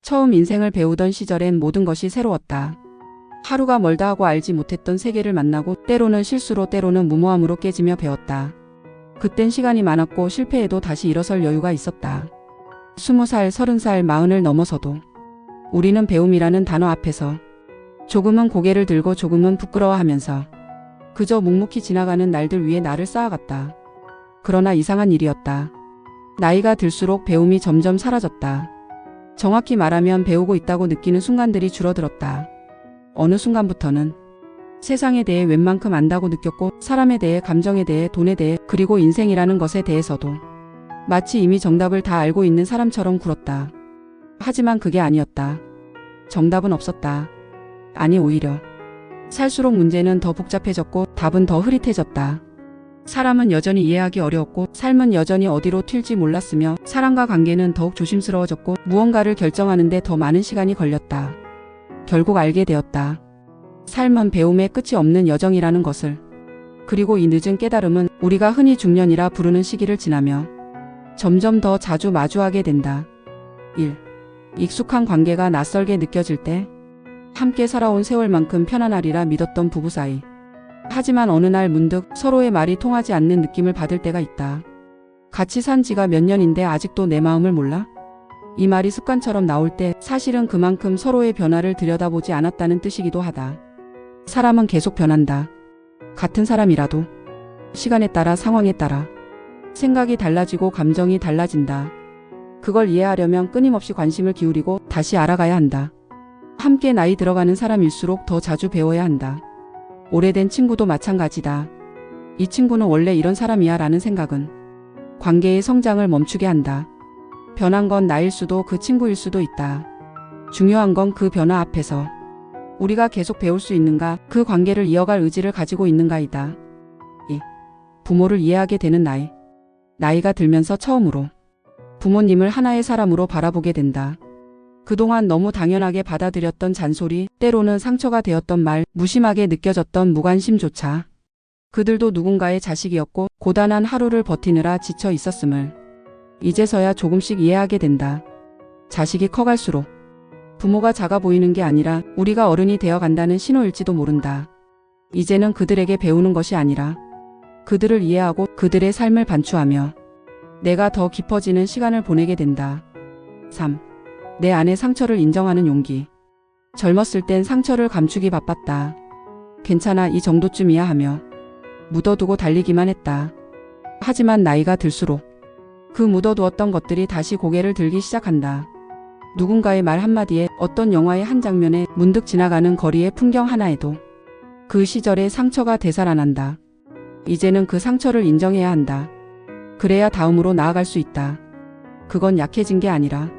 처음 인생을 배우던 시절엔 모든 것이 새로웠다. 하루가 멀다 하고 알지 못했던 세계를 만나고 때로는 실수로 때로는 무모함으로 깨지며 배웠다. 그땐 시간이 많았고 실패해도 다시 일어설 여유가 있었다. 20살, 30살, 40을 넘어서도 우리는 배움이라는 단어 앞에서 조금은 고개를 들고 조금은 부끄러워하면서 그저 묵묵히 지나가는 날들 위에 나를 쌓아갔다. 그러나 이상한 일이었다. 나이가 들수록 배움이 점점 사라졌다. 정확히 말하면 배우고 있다고 느끼는 순간들이 줄어들었다. 어느 순간부터는 세상에 대해 웬만큼 안다고 느꼈고 사람에 대해, 감정에 대해, 돈에 대해, 그리고 인생이라는 것에 대해서도 마치 이미 정답을 다 알고 있는 사람처럼 굴었다. 하지만 그게 아니었다. 정답은 없었다. 아니, 오히려 살수록 문제는 더 복잡해졌고 답은 더 흐릿해졌다. 사람은 여전히 이해하기 어려웠고 삶은 여전히 어디로 튈지 몰랐으며 사람과 관계는 더욱 조심스러워졌고 무언가를 결정하는데 더 많은 시간이 걸렸다. 결국 알게 되었다. 삶은 배움의 끝이 없는 여정이라는 것을. 그리고 이 늦은 깨달음은 우리가 흔히 중년이라 부르는 시기를 지나며 점점 더 자주 마주하게 된다. 1. 익숙한 관계가 낯설게 느껴질 때. 함께 살아온 세월만큼 편안하리라 믿었던 부부 사이. 하지만 어느 날 문득 서로의 말이 통하지 않는 느낌을 받을 때가 있다. 같이 산 지가 몇 년인데 아직도 내 마음을 몰라? 이 말이 습관처럼 나올 때 사실은 그만큼 서로의 변화를 들여다보지 않았다는 뜻이기도 하다. 사람은 계속 변한다. 같은 사람이라도 시간에 따라, 상황에 따라 생각이 달라지고 감정이 달라진다. 그걸 이해하려면 끊임없이 관심을 기울이고 다시 알아가야 한다. 함께 나이 들어가는 사람일수록 더 자주 배워야 한다. 오래된 친구도 마찬가지다. 이 친구는 원래 이런 사람이야 라는 생각은 관계의 성장을 멈추게 한다. 변한 건 나일 수도 그 친구일 수도 있다. 중요한 건 그 변화 앞에서 우리가 계속 배울 수 있는가, 그 관계를 이어갈 의지를 가지고 있는가이다. 2. 부모를 이해하게 되는 나이. 나이가 들면서 처음으로 부모님을 하나의 사람으로 바라보게 된다. 그동안 너무 당연하게 받아들였던 잔소리, 때로는 상처가 되었던 말, 무심하게 느껴졌던 무관심조차 그들도 누군가의 자식이었고 고단한 하루를 버티느라 지쳐 있었음을 이제서야 조금씩 이해하게 된다. 자식이 커갈수록 부모가 작아 보이는 게 아니라 우리가 어른이 되어 간다는 신호일지도 모른다. 이제는 그들에게 배우는 것이 아니라 그들을 이해하고 그들의 삶을 반추하며 내가 더 깊어지는 시간을 보내게 된다. 3. 내 안의 상처를 인정하는 용기. 젊었을 땐 상처를 감추기 바빴다. 괜찮아, 이 정도쯤이야 하며 묻어두고 달리기만 했다. 하지만 나이가 들수록 그 묻어두었던 것들이 다시 고개를 들기 시작한다. 누군가의 말 한마디에, 어떤 영화의 한 장면에, 문득 지나가는 거리의 풍경 하나에도 그 시절의 상처가 되살아난다. 이제는 그 상처를 인정해야 한다. 그래야 다음으로 나아갈 수 있다. 그건 약해진 게 아니라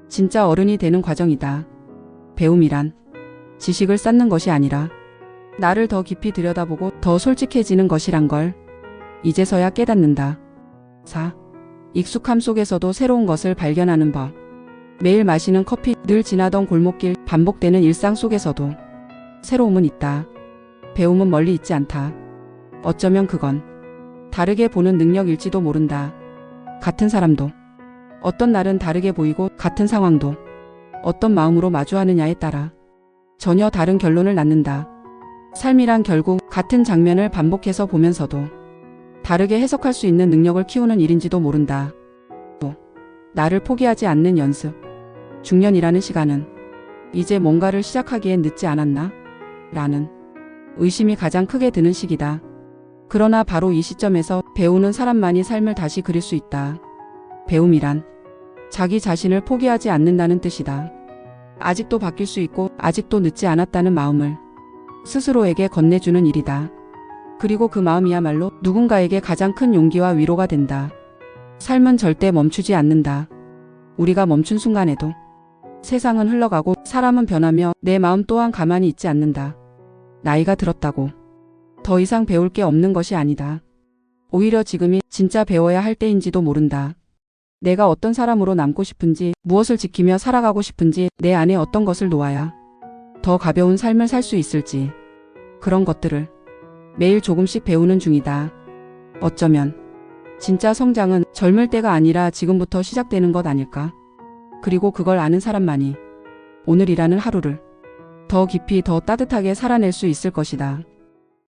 진짜 어른이 되는 과정이다. 배움이란 지식을 쌓는 것이 아니라 나를 더 깊이 들여다보고 더 솔직해지는 것이란 걸 이제서야 깨닫는다. 4. 익숙함 속에서도 새로운 것을 발견하는 법. 매일 마시는 커피, 늘 지나던 골목길, 반복되는 일상 속에서도 새로움은 있다. 배움은 멀리 있지 않다. 어쩌면 그건 다르게 보는 능력일지도 모른다. 같은 사람도 어떤 날은 다르게 보이고 같은 상황도 어떤 마음으로 마주하느냐에 따라 전혀 다른 결론을 낳는다. 삶이란 결국 같은 장면을 반복해서 보면서도 다르게 해석할 수 있는 능력을 키우는 일인지도 모른다. 또 나를 포기하지 않는 연습. 중년이라는 시간은 이제 뭔가를 시작하기엔 늦지 않았나? 라는 의심이 가장 크게 드는 시기다. 그러나 바로 이 시점에서 배우는 사람만이 삶을 다시 그릴 수 있다. 배움이란 자기 자신을 포기하지 않는다는 뜻이다. 아직도 바뀔 수 있고 아직도 늦지 않았다는 마음을 스스로에게 건네주는 일이다. 그리고 그 마음이야말로 누군가에게 가장 큰 용기와 위로가 된다. 삶은 절대 멈추지 않는다. 우리가 멈춘 순간에도 세상은 흘러가고 사람은 변하며 내 마음 또한 가만히 있지 않는다. 나이가 들었다고 더 이상 배울 게 없는 것이 아니다. 오히려 지금이 진짜 배워야 할 때인지도 모른다. 내가 어떤 사람으로 남고 싶은지, 무엇을 지키며 살아가고 싶은지, 내 안에 어떤 것을 놓아야 더 가벼운 삶을 살 수 있을지, 그런 것들을 매일 조금씩 배우는 중이다. 어쩌면 진짜 성장은 젊을 때가 아니라 지금부터 시작되는 것 아닐까? 그리고 그걸 아는 사람만이 오늘이라는 하루를 더 깊이 더 따뜻하게 살아낼 수 있을 것이다.